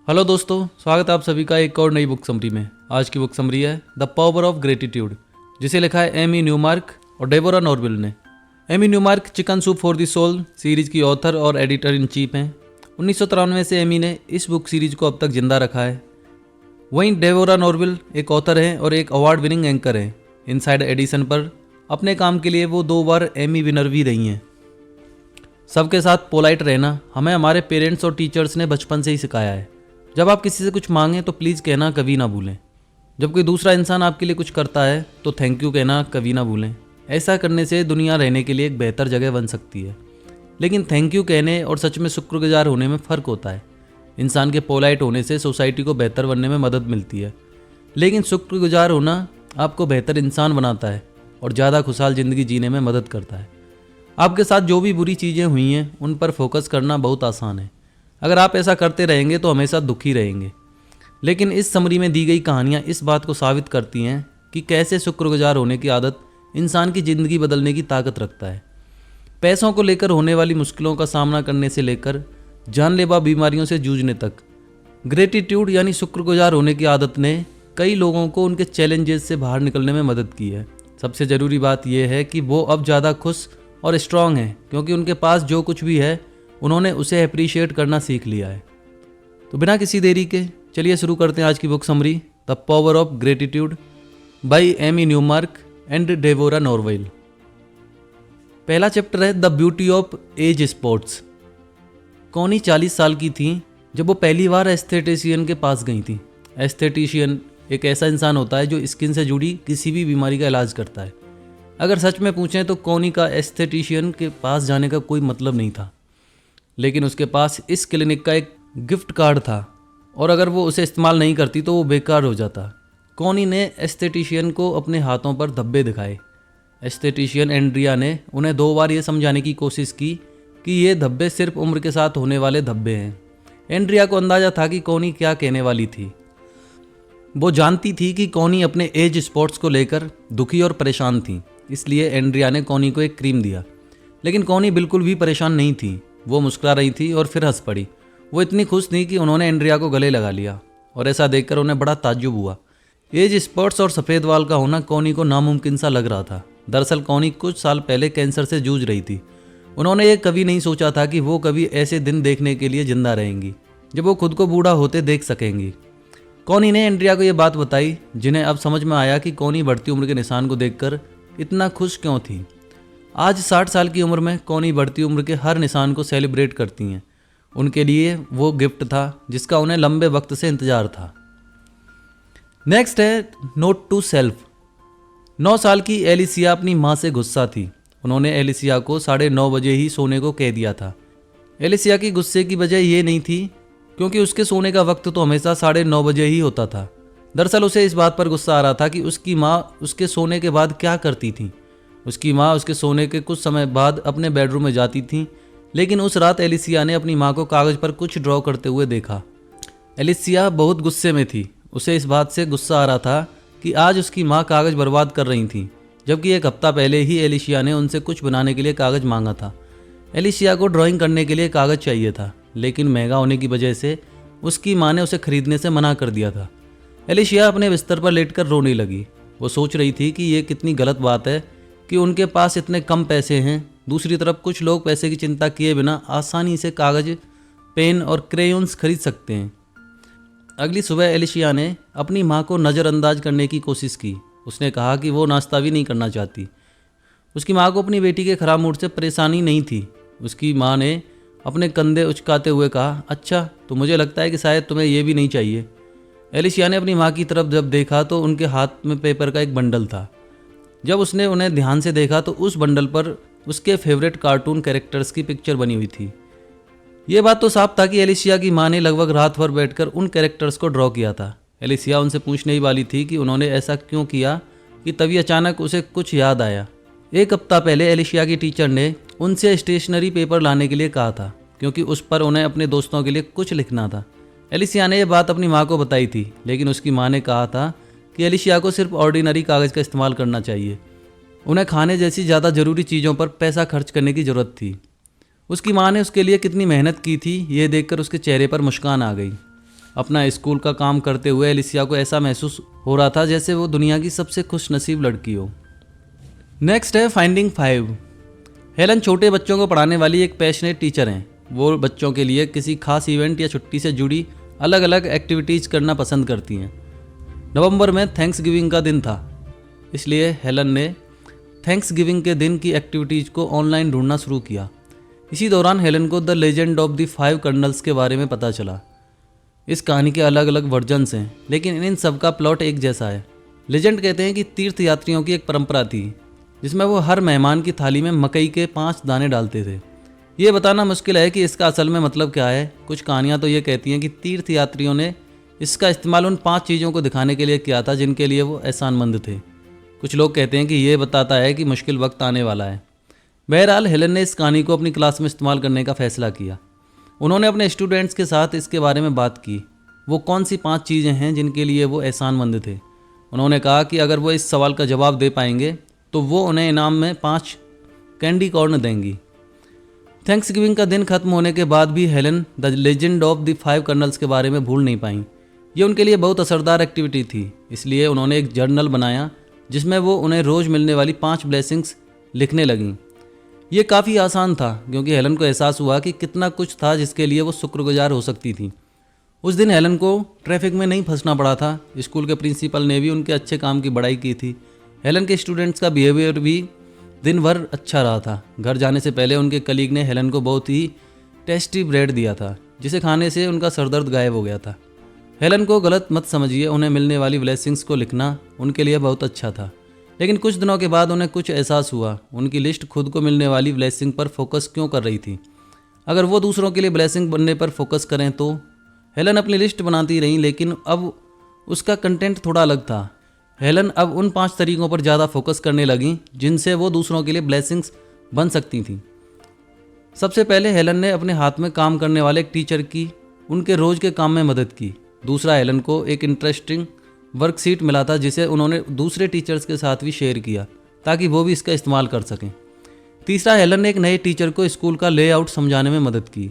Hello दोस्तों, स्वागत है आप सभी का एक और नई बुक समरी में। आज की बुक समरी है द पावर ऑफ ग्रेटिट्यूड, जिसे लिखा है एमी न्यूमार्क और डेबोरा नॉर्विल ने। Amy Newmark chicken soup for the soul series की ऑथर और एडिटर इन चीफ हैं। 1993 से एमी ने इस बुक सीरीज को अब तक जिंदा रखा है। वहीं डेबोरा नॉर्विल एक ऑथर हैं और एक अवार्ड विनिंग एंकर हैं। इनसाइड एडिशन पर अपने काम के लिए वो 2 बार एमी विनर भी रही हैं। सबके साथ पोलाइट रहना हमें हमारे पेरेंट्स और टीचर्स ने बचपन से ही सिखाया है। जब आप किसी से कुछ मांगें तो प्लीज़ कहना कभी ना भूलें। जब कोई दूसरा इंसान आपके लिए कुछ करता है तो थैंक यू कहना कभी ना भूलें। ऐसा करने से दुनिया रहने के लिए एक बेहतर जगह बन सकती है। लेकिन थैंक यू कहने और सच में शुक्रगुजार होने में फ़र्क होता है। इंसान के पोलाइट होने से सोसाइटी को बेहतर बनने में मदद मिलती है, लेकिन शुक्रगुजार होना आपको बेहतर इंसान बनाता है और ज़्यादा खुशहाल ज़िंदगी जीने में मदद करता है। आपके साथ जो भी बुरी चीज़ें हुई हैं उन पर फोकस करना बहुत आसान है। अगर आप ऐसा करते रहेंगे तो हमेशा दुखी रहेंगे। लेकिन इस समरी में दी गई कहानियाँ इस बात को साबित करती हैं कि कैसे शुक्रगुजार होने की आदत इंसान की ज़िंदगी बदलने की ताकत रखता है। पैसों को लेकर होने वाली मुश्किलों का सामना करने से लेकर जानलेवा बीमारियों से जूझने तक, ग्रेटिट्यूड यानी शुक्रगुजार होने की आदत ने कई लोगों को उनके चैलेंजेस से बाहर निकलने में मदद की है। सबसे ज़रूरी बात यह है कि वो अब ज़्यादा खुश और स्ट्रांग हैं, क्योंकि उनके पास जो कुछ भी है उन्होंने उसे अप्रिशिएट करना सीख लिया है। तो बिना किसी देरी के चलिए शुरू करते हैं आज की book summary the power of gratitude by Amy Newmark and Deborah Norville. पहला चैप्टर है the beauty of age sports. Connie 40 साल की थी जब वो पहली बार एस्थेटिशियन के पास गई थी। एस्थेटिशियन एक ऐसा इंसान होता है जो स्किन से जुड़ी किसी भी बीमारी का इलाज करता है। अगर सच में पूछें तो कॉनी का एस्थेटिशियन के पास जाने का कोई मतलब नहीं था, लेकिन उसके पास इस क्लिनिक का एक गिफ्ट कार्ड था और अगर वो उसे इस्तेमाल नहीं करती तो वो बेकार हो जाता। कॉनी ने एस्थेटिशियन को अपने हाथों पर धब्बे दिखाए। एस्थेटिशियन एंड्रिया ने उन्हें 2 बार ये समझाने की कोशिश की कि ये धब्बे सिर्फ उम्र के साथ होने वाले धब्बे हैं। एंड्रिया को अंदाजा था कि कॉनी क्या कहने वाली थी। वो जानती थी कि कॉनी अपने एज स्पॉट्स को लेकर दुखी और परेशान थी, इसलिए एंड्रिया ने कॉनी को एक क्रीम दिया। लेकिन कॉनी बिल्कुल भी परेशान नहीं थी। वो मुस्कुरा रही थी और फिर हंस पड़ी। वो इतनी खुश थी कि उन्होंने एंड्रिया को गले लगा लिया और ऐसा देखकर उन्हें बड़ा ताज्जुब हुआ। एज स्पॉट्स और सफ़ेद बाल का होना कॉनी को नामुमकिन सा लग रहा था। दरअसल कॉनी कुछ साल पहले कैंसर से जूझ रही थी। उन्होंने ये कभी नहीं सोचा था कि वो कभी ऐसे दिन देखने के लिए जिंदा रहेंगी जब वो खुद को बूढ़ा होते देख सकेंगी। कॉनी ने एंड्रिया को ये बात बताई, जिन्हें अब समझ में आया कि कॉनी बढ़ती उम्र के निशान को देखकर इतना खुश क्यों थी। आज 60 साल की उम्र में कॉनी बढ़ती उम्र के हर निशान को सेलिब्रेट करती हैं। उनके लिए वो गिफ्ट था जिसका उन्हें लंबे वक्त से इंतजार था। नेक्स्ट है नोट टू सेल्फ। 9 साल की एलिसिया अपनी माँ से गुस्सा थी। उन्होंने एलिसिया को 9:30 बजे ही सोने को कह दिया था। एलिसिया की गुस्से की वजह ये नहीं थी क्योंकि उसके सोने का वक्त तो हमेशा 9:30 बजे ही होता था। दरअसल उसे इस बात पर गुस्सा आ रहा था कि उसकी माँ उसके सोने के बाद क्या करती थी। उसकी माँ उसके सोने के कुछ समय बाद अपने बेडरूम में जाती थी, लेकिन उस रात एलिसिया ने अपनी माँ को कागज़ पर कुछ ड्रॉ करते हुए देखा। एलिसिया बहुत गुस्से में थी। उसे इस बात से गुस्सा आ रहा था कि आज उसकी माँ कागज़ बर्बाद कर रही थी, जबकि 1 हफ्ता पहले ही एलिसिया ने उनसे कुछ बनाने के लिए कागज़ मांगा था। एलिसिया को ड्राइंग करने के लिए कागज़ चाहिए था, लेकिन महंगा होने की वजह से उसकी माँ ने उसे खरीदने से मना कर दिया था। एलिसिया अपने बिस्तर पर लेटकर रोने लगी। वो सोच रही थी कि ये कितनी गलत बात है कि उनके पास इतने कम पैसे हैं। दूसरी तरफ कुछ लोग पैसे की चिंता किए बिना आसानी से कागज़, पेन और क्रेयॉन्स खरीद सकते हैं। अगली सुबह एलिसिया ने अपनी माँ को नज़रअंदाज करने की कोशिश की। उसने कहा कि वो नाश्ता भी नहीं करना चाहती। उसकी माँ को अपनी बेटी के खराब मूड से परेशानी नहीं थी। उसकी माँ ने अपने कंधे उचकाते हुए कहा, अच्छा तो मुझे लगता है कि शायद तुम्हें ये भी नहीं चाहिए। एलिसिया ने अपनी माँ की तरफ जब देखा तो उनके हाथ में पेपर का एक बंडल था। जब उसने उन्हें ध्यान से देखा तो उस बंडल पर उसके फेवरेट कार्टून कैरेक्टर्स की पिक्चर बनी हुई थी। ये बात तो साफ था कि एलिसिया की माँ ने लगभग रात भर बैठकर उन कैरेक्टर्स को ड्रॉ किया था। एलिसिया उनसे पूछने ही वाली थी कि उन्होंने ऐसा क्यों किया कि तभी अचानक उसे कुछ याद आया। 1 हफ्ता पहले एलिसिया की टीचर ने उनसे स्टेशनरी पेपर लाने के लिए कहा था, क्योंकि उस पर उन्हें अपने दोस्तों के लिए कुछ लिखना था। एलिसिया ने यह बात अपनी माँ को बताई थी, लेकिन उसकी माँ ने कहा था कि एलिसिया को सिर्फ ऑर्डिनरी कागज़ का इस्तेमाल करना चाहिए। उन्हें खाने जैसी ज़्यादा ज़रूरी चीज़ों पर पैसा खर्च करने की ज़रूरत थी। उसकी माँ ने उसके लिए कितनी मेहनत की थी ये देखकर उसके चेहरे पर मुस्कान आ गई। अपना स्कूल का काम करते हुए एलिसिया को ऐसा महसूस हो रहा था जैसे वो दुनिया की सबसे खुशनसीब लड़की हो। नेक्स्ट है फाइंडिंग 5। हेलन छोटे बच्चों को पढ़ाने वाली एक पैशनेट टीचर हैं। वो बच्चों के लिए किसी खास इवेंट या छुट्टी से जुड़ी अलग अलग एक्टिविटीज़ करना पसंद करती हैं। नवंबर में थैंक्स गिविंग का दिन था, इसलिए हेलन ने थैंक्स गिविंग के दिन की एक्टिविटीज़ को ऑनलाइन ढूंढना शुरू किया। इसी दौरान हेलन को the legend of the 5 colonel's के बारे में पता चला। इस कहानी के अलग अलग वर्जन्स हैं, लेकिन इन सब का प्लॉट एक जैसा है। लेजेंड कहते हैं कि तीर्थयात्रियों की एक परंपरा थी जिसमें वो हर मेहमान की थाली में मकई के 5 दाने डालते थे। ये बताना मुश्किल है कि इसका असल में मतलब क्या है। कुछ कहानियाँ तो ये कहती हैं कि तीर्थयात्रियों ने इसका इस्तेमाल उन 5 चीज़ों को दिखाने के लिए किया था जिनके लिए वो एहसानमंद थे। कुछ लोग कहते हैं कि ये बताता है कि मुश्किल वक्त आने वाला है। बहरहाल हेलन ने इस कहानी को अपनी क्लास में इस्तेमाल करने का फैसला किया। उन्होंने अपने स्टूडेंट्स के साथ इसके बारे में बात की, वो कौन सी 5 चीज़ें हैं जिनके लिए वो एहसानमंद थे। उन्होंने कहा कि अगर वो इस सवाल का जवाब दे पाएंगे तो वो उन्हें इनाम में 5 कैंडी कॉर्न देंगी। थैंक्स गिविंग का दिन खत्म होने के बाद भी Helen the legend of the 5 colonel's के बारे में भूल नहीं पाई। ये उनके लिए बहुत असरदार एक्टिविटी थी, इसलिए उन्होंने एक जर्नल बनाया जिसमें वो उन्हें रोज़ मिलने वाली 5 ब्लेसिंग्स लिखने लगीं। ये काफ़ी आसान था क्योंकि हेलन को एहसास हुआ कि कितना कुछ था जिसके लिए वो शुक्रगुजार हो सकती थी। उस दिन हेलन को ट्रैफिक में नहीं फंसना पड़ा था। स्कूल के प्रिंसिपल ने भी उनके अच्छे काम की बड़ाई की थी। हेलन के स्टूडेंट्स का बिहेवियर भी दिन भर अच्छा रहा था। घर जाने से पहले उनके कलीग ने हेलन को बहुत ही टेस्टी ब्रेड दिया था जिसे खाने से उनका सरदर्द गायब हो गया था। हेलन को गलत मत समझिए, उन्हें मिलने वाली ब्लेसिंग्स को लिखना उनके लिए बहुत अच्छा था, लेकिन कुछ दिनों के बाद उन्हें कुछ एहसास हुआ। उनकी लिस्ट खुद को मिलने वाली ब्लेसिंग पर फोकस क्यों कर रही थी। अगर वो दूसरों के लिए ब्लेसिंग बनने पर फोकस करें तो हेलन अपनी लिस्ट बनाती रहीं, लेकिन अब उसका कंटेंट थोड़ा अलग था। हेलन अब उन 5 तरीकों पर ज़्यादा फोकस करने लगी जिनसे वो दूसरों के लिए ब्लेसिंग्स बन सकती थीं। सबसे पहले हेलन ने अपने हाथ में काम करने वाले एक टीचर की उनके रोज़ के काम में मदद की। दूसरा, हेलन को एक इंटरेस्टिंग वर्कशीट मिला था जिसे उन्होंने दूसरे टीचर्स के साथ भी शेयर किया ताकि वो भी इसका इस्तेमाल कर सकें। तीसरा, हेलन ने एक नए टीचर को स्कूल का लेआउट समझाने में मदद की।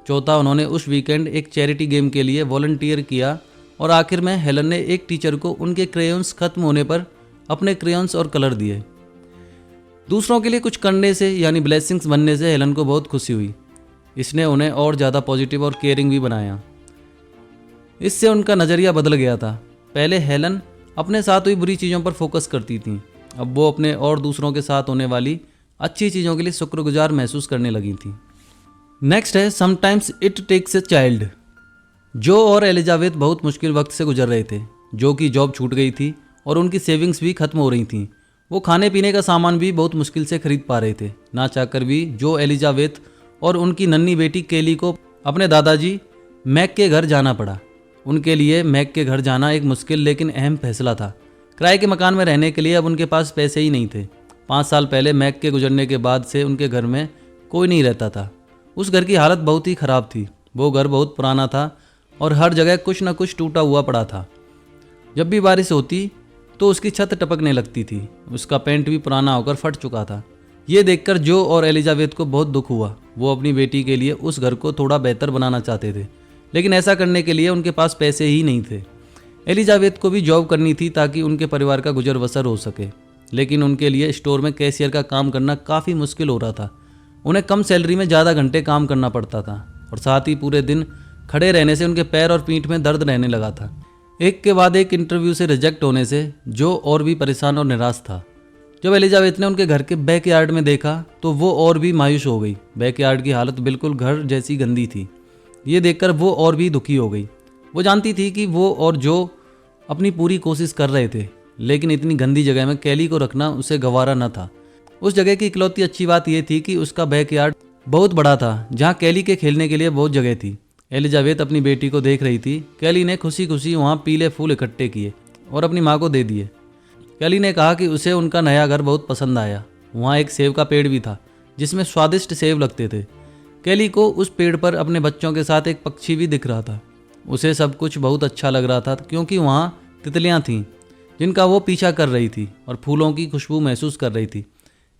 चौथा, उन्होंने उस वीकेंड एक चैरिटी गेम के लिए वॉलंटियर किया। और आखिर में हेलन ने एक टीचर को उनके क्रेयॉन्स खत्म होने पर अपने क्रेयॉन्स और कलर दिए। दूसरों के लिए कुछ करने से यानी ब्लेसिंग्स बनने से हेलन को बहुत खुशी हुई। इसने उन्हें और ज़्यादा पॉजिटिव और केयरिंग भी बनाया। इससे उनका नज़रिया बदल गया था। पहले हेलन अपने साथ हुई बुरी चीज़ों पर फोकस करती थी, अब वो अपने और दूसरों के साथ होने वाली अच्छी चीज़ों के लिए शुक्रगुजार महसूस करने लगी थी। नेक्स्ट है sometimes it takes a child. जो और एलिजाबेथ बहुत मुश्किल वक्त से गुजर रहे थे। जो की जॉब छूट गई थी और उनकी सेविंग्स भी खत्म हो रही थीं। वो खाने पीने का सामान भी बहुत मुश्किल से खरीद पा रहे थे। ना चाहकर भी जो एलिजाबेथ और उनकी नन्ही बेटी केली को अपने दादाजी मैक के घर जाना पड़ा। उनके लिए मैक के घर जाना एक मुश्किल लेकिन अहम फैसला था। किराए के मकान में रहने के लिए अब उनके पास पैसे ही नहीं थे। 5 साल पहले मैक के गुजरने के बाद से उनके घर में कोई नहीं रहता था। उस घर की हालत बहुत ही ख़राब थी। वो घर बहुत पुराना था और हर जगह कुछ न कुछ टूटा हुआ पड़ा था। जब भी बारिश होती तो उसकी छत टपकने लगती थी। उसका पेंट भी पुराना होकर फट चुका था। ये देखकर जो और एलिजाबेथ को बहुत दुख हुआ। वो अपनी बेटी के लिए उस घर को थोड़ा बेहतर बनाना चाहते थे, लेकिन ऐसा करने के लिए उनके पास पैसे ही नहीं थे। एलिजाबेथ को भी जॉब करनी थी ताकि उनके परिवार का गुजर बसर हो सके, लेकिन उनके लिए स्टोर में कैशियर का काम करना काफ़ी मुश्किल हो रहा था। उन्हें कम सैलरी में ज़्यादा घंटे काम करना पड़ता था और साथ ही पूरे दिन खड़े रहने से उनके पैर और पीठ में दर्द रहने लगा था। एक के बाद एक इंटरव्यू से रिजेक्ट होने से जो और भी परेशान और निराश था। जब एलिजाबेथ ने उनके घर के बैकयार्ड में देखा तो वो और भी मायूस हो गई। बैकयार्ड की हालत बिल्कुल घर जैसी गंदी थी। ये देखकर वो और भी दुखी हो गई। वो जानती थी कि वो और जो अपनी पूरी कोशिश कर रहे थे, लेकिन इतनी गंदी जगह में कैली को रखना उसे गवारा न था। उस जगह की इकलौती अच्छी बात यह थी कि उसका बैकयार्ड बहुत बड़ा था, जहाँ कैली के खेलने के लिए बहुत जगह थी। एलिजाबेथ अपनी बेटी को देख रही थी। कैली ने खुशी खुशी वहाँ पीले फूल इकट्ठे किए और अपनी माँ को दे दिए। कैली ने कहा कि उसे उनका नया घर बहुत पसंद आया। वहाँ एक सेब का पेड़ भी था जिसमें स्वादिष्ट सेब लगते थे। कैली को उस पेड़ पर अपने बच्चों के साथ एक पक्षी भी दिख रहा था। उसे सब कुछ बहुत अच्छा लग रहा था क्योंकि वहाँ तितलियाँ थीं जिनका वो पीछा कर रही थी और फूलों की खुशबू महसूस कर रही थी।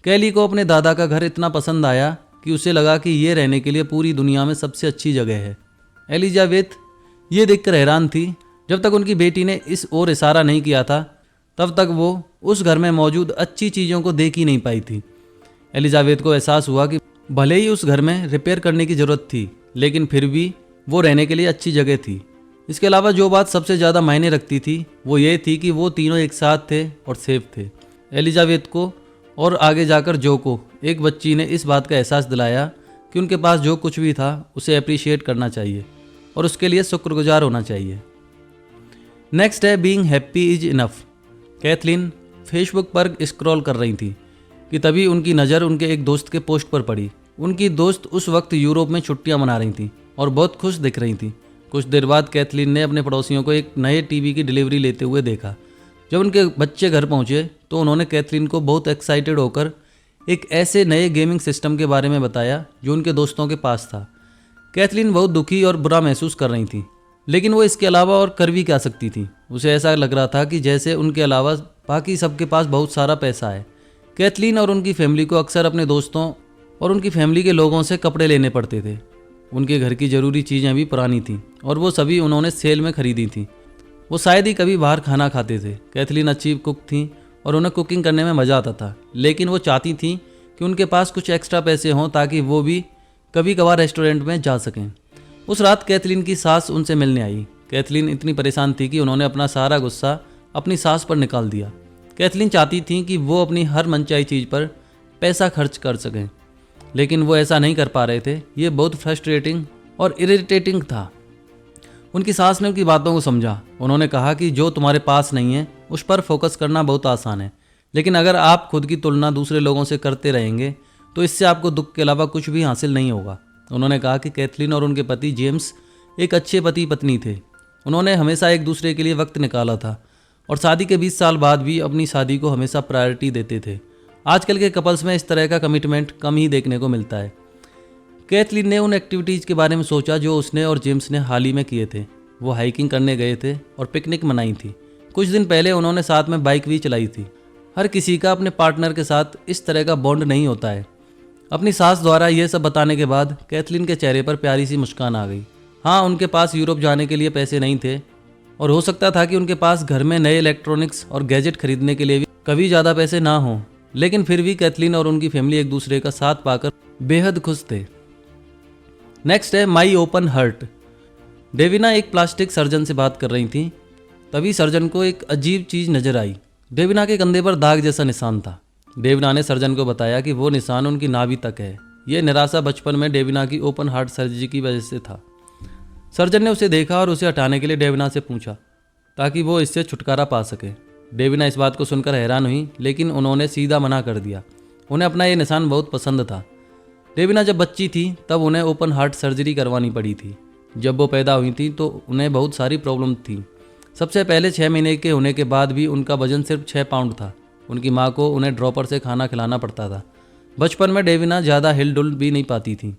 कैली को अपने दादा का घर इतना पसंद आया कि उसे लगा कि ये रहने के लिए पूरी दुनिया में सबसे अच्छी जगह है। एलिजाबेथ ये देखकर हैरान थी। जब तक उनकी बेटी ने इस ओर इशारा नहीं किया था तब तक वो उस घर में मौजूद अच्छी चीज़ों को देख ही नहीं पाई थी। एलिजाबेथ को एहसास हुआ कि भले ही उस घर में रिपेयर करने की ज़रूरत थी, लेकिन फिर भी वो रहने के लिए अच्छी जगह थी। इसके अलावा जो बात सबसे ज़्यादा मायने रखती थी वो ये थी कि वो तीनों एक साथ थे और सेफ थे। एलिजाबेथ को और आगे जाकर जो को एक बच्ची ने इस बात का एहसास दिलाया कि उनके पास जो कुछ भी था उसे अप्रिशिएट करना चाहिए और उसके लिए शुक्रगुजार होना चाहिए। नेक्स्ट है being happy is enough. Kathleen Facebook पर स्क्रॉल कर रही थी कि तभी उनकी नज़र उनके एक दोस्त के पोस्ट पर पड़ी। उनकी दोस्त उस वक्त यूरोप में छुट्टियां मना रही थी और बहुत खुश दिख रही थी। कुछ देर बाद कैथलीन ने अपने पड़ोसियों को एक नए टीवी की डिलीवरी लेते हुए देखा। जब उनके बच्चे घर पहुंचे तो उन्होंने कैथलीन को बहुत एक्साइटेड होकर एक ऐसे नए गेमिंग सिस्टम के बारे में बताया जो उनके दोस्तों के पास था। कैथलीन बहुत दुखी और बुरा महसूस कर रही थी, लेकिन वो इसके अलावा और कर भी क्या सकती थी। उसे ऐसा लग रहा था कि जैसे उनके अलावा बाकी सबके पास बहुत सारा पैसा है। कैथलीन और उनकी फैमिली को अक्सर अपने दोस्तों और उनकी फैमिली के लोगों से कपड़े लेने पड़ते थे। उनके घर की ज़रूरी चीज़ें भी पुरानी थीं और वो सभी उन्होंने सेल में खरीदी थी। वो शायद ही कभी बाहर खाना खाते थे। कैथलीन अच्छी कुक थी और उन्हें कुकिंग करने में मज़ा आता था, लेकिन वो चाहती थी कि उनके पास कुछ एक्स्ट्रा पैसे हों ताकि वो भी कभी कभार रेस्टोरेंट में जा सकें। उस रात कैथलीन की सास उनसे मिलने आई। कैथलीन इतनी परेशान थी कि उन्होंने अपना सारा गुस्सा अपनी सास पर निकाल दिया। कैथलीन चाहती थी कि वो अपनी हर मनचाही चीज़ पर पैसा खर्च कर सकें, लेकिन वो ऐसा नहीं कर पा रहे थे। ये बहुत फ्रस्ट्रेटिंग और इरिटेटिंग था। उनकी सास ने उनकी बातों को समझा। उन्होंने कहा कि जो तुम्हारे पास नहीं है उस पर फोकस करना बहुत आसान है, लेकिन अगर आप खुद की तुलना दूसरे लोगों से करते रहेंगे तो इससे आपको दुख के अलावा कुछ भी हासिल नहीं होगा। उन्होंने कहा कि कैथलीन और उनके पति जेम्स एक अच्छे पति पत्नी थे। उन्होंने हमेशा एक दूसरे के लिए वक्त निकाला था और शादी के 20 साल बाद भी अपनी शादी को हमेशा प्रायोरिटी देते थे। आजकल के कपल्स में इस तरह का कमिटमेंट कम ही देखने को मिलता है। कैथलीन ने उन एक्टिविटीज़ के बारे में सोचा जो उसने और जेम्स ने हाल ही में किए थे। वो हाइकिंग करने गए थे और पिकनिक मनाई थी। कुछ दिन पहले उन्होंने साथ में बाइक भी चलाई थी। हर किसी का अपने पार्टनर के साथ इस तरह का बॉन्ड नहीं होता है। अपनी सास द्वारा यह सब बताने के बाद कैथलीन के चेहरे पर प्यारी सी मुस्कान आ गई। हाँ, उनके पास यूरोप जाने के लिए पैसे नहीं थे और हो सकता था कि उनके पास घर में नए इलेक्ट्रॉनिक्स और गैजेट खरीदने के लिए भी कभी ज़्यादा पैसे ना हों, लेकिन फिर भी कैथलीन और उनकी फैमिली एक दूसरे का साथ पाकर बेहद खुश थे। नेक्स्ट है माई ओपन हर्ट। डेविना एक प्लास्टिक सर्जन से बात कर रही थी। तभी सर्जन को एक अजीब चीज़ नजर आई। डेविना के कंधे पर दाग जैसा निशान था। डेविना ने सर्जन को बताया कि वो निशान उनकी नाभि तक है। ये निराशा बचपन में डेविना की ओपन हार्ट सर्जरी की वजह से था। सर्जन ने उसे देखा और उसे हटाने के लिए डेविना से पूछा ताकि वो इससे छुटकारा पा सके। डेविना इस बात को सुनकर हैरान हुई, लेकिन उन्होंने सीधा मना कर दिया। उन्हें अपना ये निशान बहुत पसंद था। डेविना जब बच्ची थी तब उन्हें ओपन हार्ट सर्जरी करवानी पड़ी थी। जब वो पैदा हुई थी तो उन्हें बहुत सारी प्रॉब्लम थी। सबसे पहले 6 महीने के होने के बाद भी उनका वजन सिर्फ 6 पाउंड था। उनकी माँ को उन्हें ड्रॉपर से खाना खिलाना पड़ता था। बचपन में डेविना ज़्यादा हिल डुल भी नहीं पाती थी।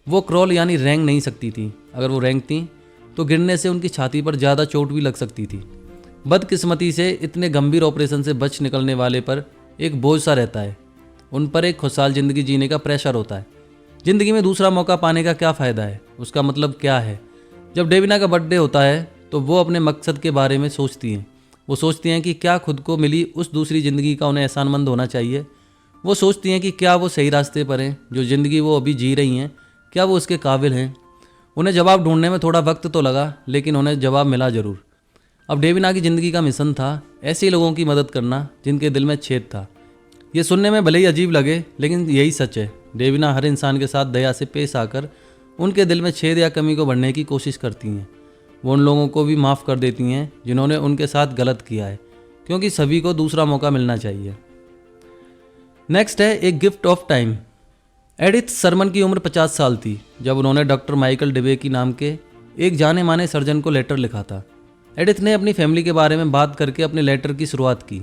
वो क्रॉल यानी रेंग नहीं सकती थी। अगर वो रेंगती तो गिरने से उनकी छाती पर ज़्यादा चोट भी लग सकती थी। बदकिस्मती से इतने गंभीर ऑपरेशन से बच निकलने वाले पर एक बोझ सा रहता है। उन पर एक खुशहाल ज़िंदगी जीने का प्रेशर होता है। ज़िंदगी में दूसरा मौका पाने का क्या फ़ायदा है, उसका मतलब क्या है। जब डेविना का बर्थडे होता है तो वो अपने मकसद के बारे में सोचती हैं। वो सोचती हैं कि क्या खुद को मिली उस दूसरी ज़िंदगी का उन्हें एहसानमंद होना चाहिए। वो सोचती हैं कि क्या वो सही रास्ते पर हैं, जो ज़िंदगी वो अभी जी रही हैं क्या वो उसके काबिल हैं। उन्हें जवाब ढूंढने में थोड़ा वक्त तो लगा, लेकिन उन्हें जवाब मिला ज़रूर। अब डेविना की ज़िंदगी का मिशन था ऐसे लोगों की मदद करना जिनके दिल में छेद था। ये सुनने में भले ही अजीब लगे, लेकिन यही सच है। डेविना हर इंसान के साथ दया से पेश आकर उनके दिल में छेद या कमी को भरने की कोशिश करती हैं। वो उन लोगों को भी माफ़ कर देती हैं जिन्होंने उनके साथ गलत किया है, क्योंकि सभी को दूसरा मौका मिलना चाहिए। नेक्स्ट है एक gift of time. Edith Sherman की उम्र 50 साल थी जब उन्होंने डॉक्टर माइकल डिबेकी नाम के एक जाने माने सर्जन को लेटर लिखा था। एडिथ ने अपनी फैमिली के बारे में बात करके अपने लेटर की शुरुआत की।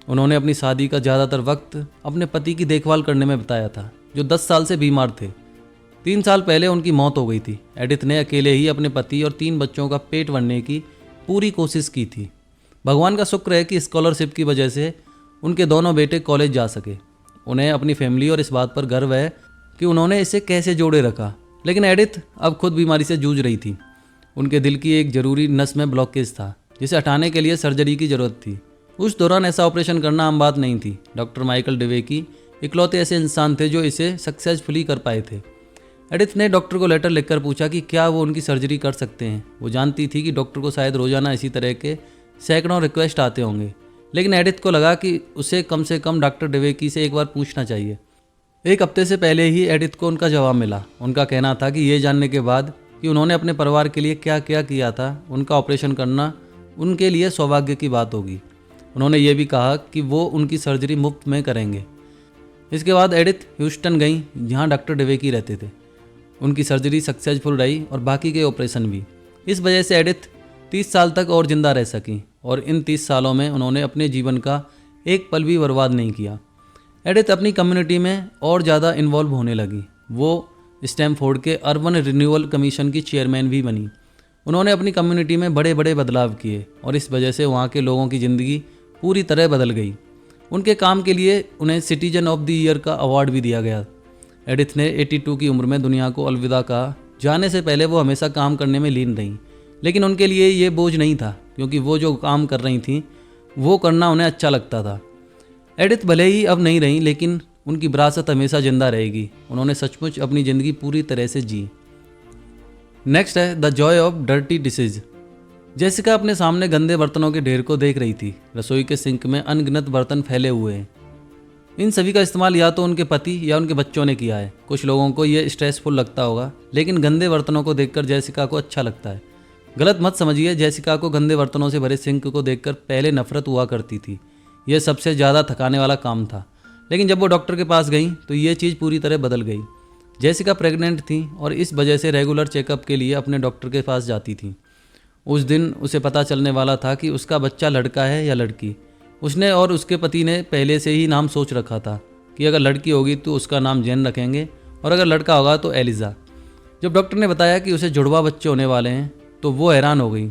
उन्होंने अपनी शादी का ज़्यादातर वक्त अपने पति की देखभाल करने में बिताया था, जो 10 साल से बीमार थे। 3 साल पहले उनकी मौत हो गई थी। एडिथ ने अकेले ही अपने पति और 3 बच्चों का पेट भरने की पूरी कोशिश की थी। भगवान का शुक्र है कि स्कॉलरशिप की वजह से उनके दोनों बेटे कॉलेज जा सके। उन्हें अपनी फैमिली और इस बात पर गर्व है कि उन्होंने इसे कैसे जोड़े रखा। लेकिन एडिथ अब खुद बीमारी से जूझ रही थी। उनके दिल की एक ज़रूरी नस में ब्लॉकेज था जिसे हटाने के लिए सर्जरी की ज़रूरत थी। उस दौरान ऐसा ऑपरेशन करना आम बात नहीं थी। डॉक्टर माइकल डेवेकी इकलौते ऐसे इंसान थे जो इसे सक्सेसफुली कर पाए थे। एडिथ ने डॉक्टर को लेटर लिखकर पूछा कि क्या वो उनकी सर्जरी कर सकते हैं। वो जानती थी कि डॉक्टर को शायद रोज़ाना इसी तरह के सैकड़ों रिक्वेस्ट आते होंगे, लेकिन एडिथ को लगा कि उसे कम से कम डॉक्टर डेवेकी से एक बार पूछना चाहिए। एक हफ्ते से पहले ही एडिथ को उनका जवाब मिला। उनका कहना था कि ये जानने के बाद कि उन्होंने अपने परिवार के लिए क्या क्या किया था, उनका ऑपरेशन करना उनके लिए सौभाग्य की बात होगी। उन्होंने ये भी कहा कि वो उनकी सर्जरी मुफ्त में करेंगे। इसके बाद एडिथ ह्यूस्टन गई जहाँ डॉक्टर डेवेकी रहते थे। उनकी सर्जरी सक्सेसफुल रही और बाकी के ऑपरेशन भी। इस वजह से एडिथ 30 साल तक और ज़िंदा रह सकी और इन 30 सालों में उन्होंने अपने जीवन का एक पल भी बर्बाद नहीं किया। एडिथ अपनी कम्युनिटी में और ज़्यादा इन्वॉल्व होने लगी। वो स्टैमफोर्ड के अर्बन रिन्यूअल कमीशन की चेयरमैन भी बनी। उन्होंने अपनी कम्युनिटी में बड़े बड़े बदलाव किए और इस वजह से वहाँ के लोगों की ज़िंदगी पूरी तरह बदल गई। उनके काम के लिए उन्हें सिटीजन ऑफ द ईयर का अवार्ड भी दिया गया। एडिथ ने 82 की उम्र में दुनिया को अलविदा कहा। जाने से पहले वो हमेशा काम करने में लीन रहीं, लेकिन उनके लिए ये बोझ नहीं था क्योंकि वो जो काम कर रही थी वो करना उन्हें अच्छा लगता था। एडिथ भले ही अब नहीं रहीं, लेकिन उनकी विरासत हमेशा जिंदा रहेगी। उन्होंने सचमुच अपनी ज़िंदगी पूरी तरह से जी। नेक्स्ट है the Joy of dirty dishes. Jessica अपने सामने गंदे बर्तनों के ढेर को देख रही थी। रसोई के सिंक में अनगिनत बर्तन फैले हुए हैं। इन सभी का इस्तेमाल या तो उनके पति या उनके बच्चों ने किया है। कुछ लोगों को ये स्ट्रेसफुल लगता होगा, लेकिन गंदे बर्तनों को देखकर जेसिका को अच्छा लगता है। गलत मत समझिए, जेसिका को गंदे बर्तनों से भरे सिंक को देखकर पहले नफरत हुआ करती थी। यह सबसे ज़्यादा थकाने वाला काम था, लेकिन जब वो डॉक्टर के पास गई तो ये चीज़ पूरी तरह बदल गई। जेसिका प्रेग्नेंट थी और इस वजह से रेगुलर चेकअप के लिए अपने डॉक्टर के पास जाती थी। उस दिन उसे पता चलने वाला था कि उसका बच्चा लड़का है या लड़की। उसने और उसके पति ने पहले से ही नाम सोच रखा था कि अगर लड़की होगी तो उसका नाम जेन रखेंगे और अगर लड़का होगा तो एलिजा। जब डॉक्टर ने बताया कि उसे जुड़वा बच्चे होने वाले हैं तो वो हैरान हो गई।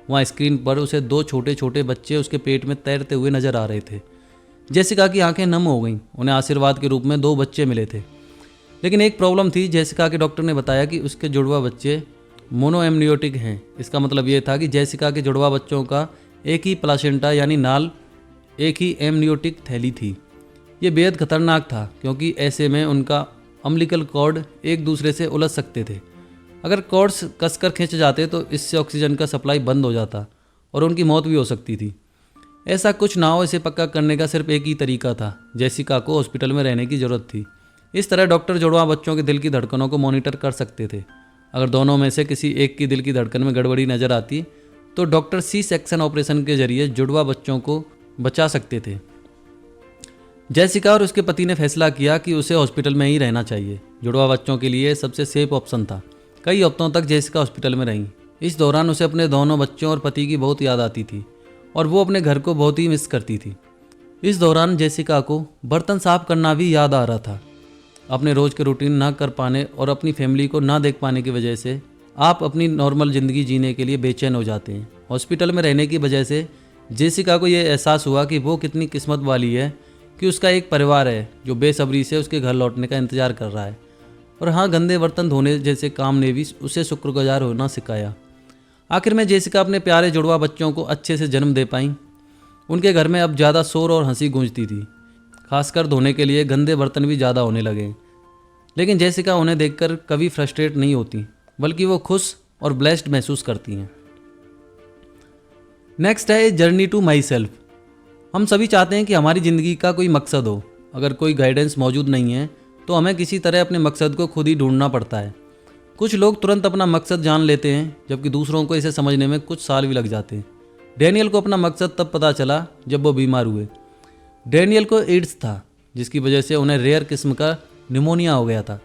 वहाँ स्क्रीन पर उसे 2 छोटे छोटे बच्चे उसके पेट में तैरते हुए नजर आ रहे थे। जेसिका की आंखें नम हो गईं। उन्हें आशीर्वाद के रूप में 2 बच्चे मिले थे, लेकिन एक प्रॉब्लम थी। जेसिका के डॉक्टर ने बताया कि उसके जुड़वा बच्चे मोनोएम्नियोटिक हैं। इसका मतलब ये था कि जेसिका के जुड़वा बच्चों का एक ही प्लासेंटा यानी नाल, एक ही एमनियोटिक थैली थी। ये बेहद खतरनाक था क्योंकि ऐसे में उनका अम्बिलिकल कॉर्ड एक दूसरे से उलझ सकते थे। अगर कॉर्ड्स कसकर खींच जाते तो इससे ऑक्सीजन का सप्लाई बंद हो जाता और उनकी मौत भी हो सकती थी। ऐसा कुछ ना हो, इसे पक्का करने का सिर्फ एक ही तरीका था। जेसिका को हॉस्पिटल में रहने की ज़रूरत थी। इस तरह डॉक्टर जुड़वा बच्चों के दिल की धड़कनों को मॉनिटर कर सकते थे। अगर दोनों में से किसी एक की दिल की धड़कन में गड़बड़ी नज़र आती तो डॉक्टर सी सेक्शन ऑपरेशन के जरिए जुड़वा बच्चों को बचा सकते थे। जेसिका और उसके पति ने फैसला किया कि उसे हॉस्पिटल में ही रहना चाहिए। जुड़वा बच्चों के लिए सबसे सेफ ऑप्शन था। कई हफ्तों तक जेसिका हॉस्पिटल में रही। इस दौरान उसे अपने दोनों बच्चों और पति की बहुत याद आती थी और वो अपने घर को बहुत ही मिस करती थी। इस दौरान जेसिका को बर्तन साफ करना भी याद आ रहा था। अपने रोज़ के रूटीन ना कर पाने और अपनी फैमिली को ना देख पाने की वजह से आप अपनी नॉर्मल ज़िंदगी जीने के लिए बेचैन हो जाते हैं। हॉस्पिटल में रहने की वजह से जेसिका को यह एहसास हुआ कि वो कितनी किस्मत वाली है कि उसका एक परिवार है जो बेसब्री से उसके घर लौटने का इंतज़ार कर रहा है। और हाँ, गंदे बर्तन धोने जैसे काम ने भी उसे शुक्रगुजार होना सिखाया। आखिर में जेसिका अपने प्यारे जुड़वा बच्चों को अच्छे से जन्म दे पाई। उनके घर में अब ज़्यादा शोर और हंसी गूंजती थी। खासकर धोने के लिए गंदे बर्तन भी ज़्यादा होने लगे। लेकिन जेसिका उन्हें देखकर कभी फ्रस्ट्रेट नहीं होती, बल्कि वो खुश और ब्लेस्ड महसूस करती हैं। नेक्स्ट है जर्नी टू माई सेल्फ। हम सभी चाहते हैं कि हमारी ज़िंदगी का कोई मकसद हो। अगर कोई गाइडेंस मौजूद नहीं है तो हमें किसी तरह अपने मकसद को खुद ही ढूंढना पड़ता है। कुछ लोग तुरंत अपना मकसद जान लेते हैं, जबकि दूसरों को इसे समझने में कुछ साल भी लग जाते हैं। डैनियल को अपना मकसद तब पता चला जब वो बीमार हुए। डैनियल को एड्स था, जिसकी वजह से उन्हें रेयर किस्म का निमोनिया हो गया था।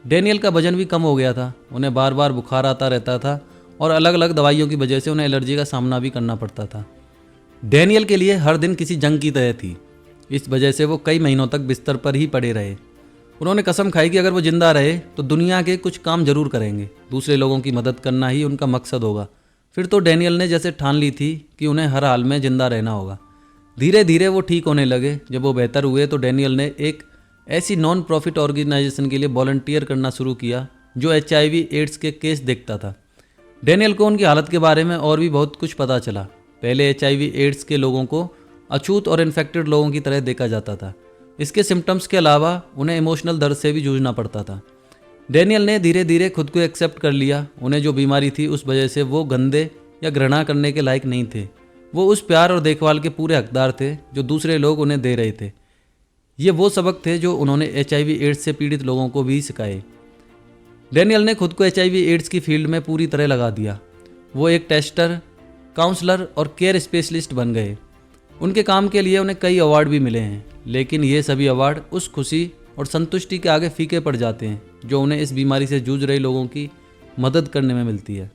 डैनियल का वजन भी कम हो गया था। उन्हें बार बार बुखार आता रहता था और अलग अलग दवाइयों की वजह से उन्हें एलर्जी का सामना भी करना पड़ता था। डैनियल के लिए हर दिन किसी जंग की तरह थी। इस वजह से वो कई महीनों तक बिस्तर पर ही पड़े रहे। उन्होंने कसम खाई कि अगर वो जिंदा रहे तो दुनिया के कुछ काम जरूर करेंगे। दूसरे लोगों की मदद करना ही उनका मकसद होगा। फिर तो डैनियल ने जैसे ठान ली थी कि उन्हें हर हाल में जिंदा रहना होगा। धीरे धीरे वो ठीक होने लगे। जब वो बेहतर हुए तो डैनियल ने एक ऐसी नॉन प्रॉफिट ऑर्गेनाइजेशन के लिए वॉलंटियर करना शुरू किया जो HIV एड्स के केस देखता था। डैनियल को उनकी हालत के बारे में और भी बहुत कुछ पता चला। पहले HIV एड्स के लोगों को अछूत और इन्फेक्टेड लोगों की तरह देखा जाता था। इसके सिम्टम्स के अलावा उन्हें इमोशनल दर्द से भी जूझना पड़ता था। डैनियल ने धीरे धीरे खुद को एक्सेप्ट कर लिया। उन्हें जो बीमारी थी उस वजह से वो गंदे या घृणा करने के लायक नहीं थे। वो उस प्यार और देखभाल के पूरे हकदार थे जो दूसरे लोग उन्हें दे रहे थे। ये वो सबक थे जो उन्होंने HIV एड्स से पीड़ित लोगों को भी सिखाए। डैनियल ने खुद को HIV एड्स की फील्ड में पूरी तरह लगा दिया। वो एक टेस्टर, काउंसलर और केयर स्पेशलिस्ट बन गए। उनके काम के लिए उन्हें कई अवार्ड भी मिले हैं, लेकिन ये सभी अवार्ड उस खुशी और संतुष्टि के आगे फीके पड़ जाते हैं जो उन्हें इस बीमारी से जूझ रहे लोगों की मदद करने में मिलती है।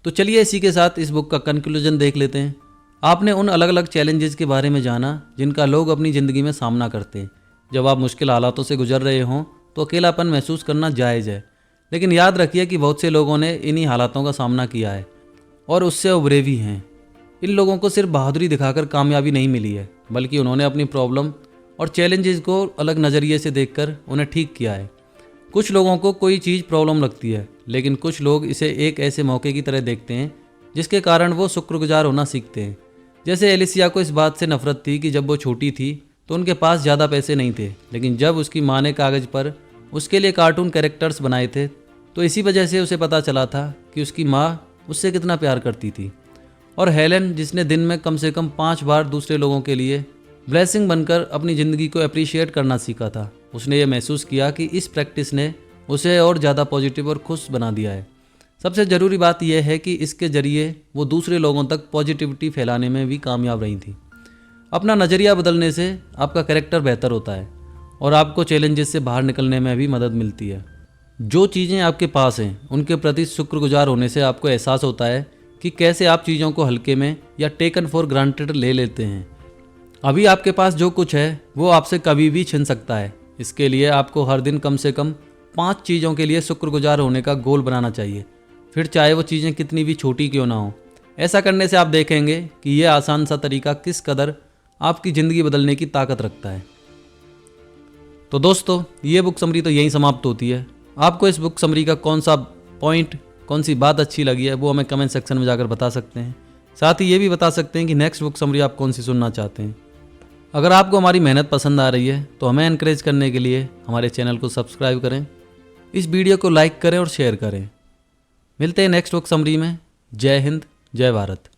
तो चलिए इसी के साथ इस बुक का कंक्लूजन देख लेते हैं। आपने उन अलग अलग चैलेंजेस के बारे में जाना जिनका लोग अपनी ज़िंदगी में सामना करते हैं। जब आप मुश्किल हालातों से गुजर रहे हों तो अकेलापन महसूस करना जायज़ है, लेकिन याद रखिए कि बहुत से लोगों ने इन्हीं हालातों का सामना किया है और उससे उभरे भी हैं। इन लोगों को सिर्फ बहादुरी दिखाकर कामयाबी नहीं मिली है, बल्कि उन्होंने अपनी प्रॉब्लम और चैलेंजेस को अलग नज़रिए से देखकर उन्हें ठीक किया है। कुछ लोगों को कोई चीज़ प्रॉब्लम लगती है, लेकिन कुछ लोग इसे एक ऐसे मौके की तरह देखते हैं जिसके कारण वो शुक्रगुजार होना सीखते हैं। जैसे एलिसिया को इस बात से नफरत थी कि जब वो छोटी थी तो उनके पास ज़्यादा पैसे नहीं थे, लेकिन जब उसकी माँ ने कागज़ पर उसके लिए कार्टून कैरेक्टर्स बनाए थे तो इसी वजह से उसे पता चला था कि उसकी माँ उससे कितना प्यार करती थी। और हेलेन, जिसने दिन में कम से कम 5 बार दूसरे लोगों के लिए ब्लेसिंग बनकर अपनी ज़िंदगी को अप्रिशिएट करना सीखा था, उसने ये महसूस किया कि इस प्रैक्टिस ने उसे और ज़्यादा पॉजिटिव और खुश बना दिया है। सबसे ज़रूरी बात यह है कि इसके ज़रिए वो दूसरे लोगों तक पॉजिटिविटी फैलाने में भी कामयाब रही थी। अपना नज़रिया बदलने से आपका कैरेक्टर बेहतर होता है और आपको चैलेंजेस से बाहर निकलने में भी मदद मिलती है। जो चीज़ें आपके पास हैं उनके प्रति शुक्रगुजार होने से आपको एहसास होता है कि कैसे आप चीज़ों को हल्के में या टेकन फॉर ग्रांटेड ले लेते हैं। अभी आपके पास जो कुछ है वो आपसे कभी भी छिन सकता है। इसके लिए आपको हर दिन कम से कम 5 चीज़ों के लिए शुक्रगुजार होने का गोल बनाना चाहिए, फिर चाहे वो चीज़ें कितनी भी छोटी क्यों ना हो। ऐसा करने से आप देखेंगे कि यह आसान सा तरीका किस कदर आपकी ज़िंदगी बदलने की ताकत रखता है। तो दोस्तों, ये बुक समरी तो यहीं समाप्त होती है। आपको इस बुक समरी का कौन सा पॉइंट, कौन सी बात अच्छी लगी है वो हमें कमेंट सेक्शन में जाकर बता सकते हैं। साथ ही ये भी बता सकते हैं कि नेक्स्ट बुक समरी आप कौन सी सुनना चाहते हैं। अगर आपको हमारी मेहनत पसंद आ रही है तो हमें एनकरेज करने के लिए हमारे चैनल को सब्सक्राइब करें, इस वीडियो को लाइक करें और शेयर करें। मिलते हैं नेक्स्ट बुक समरी में। जय हिंद, जय भारत।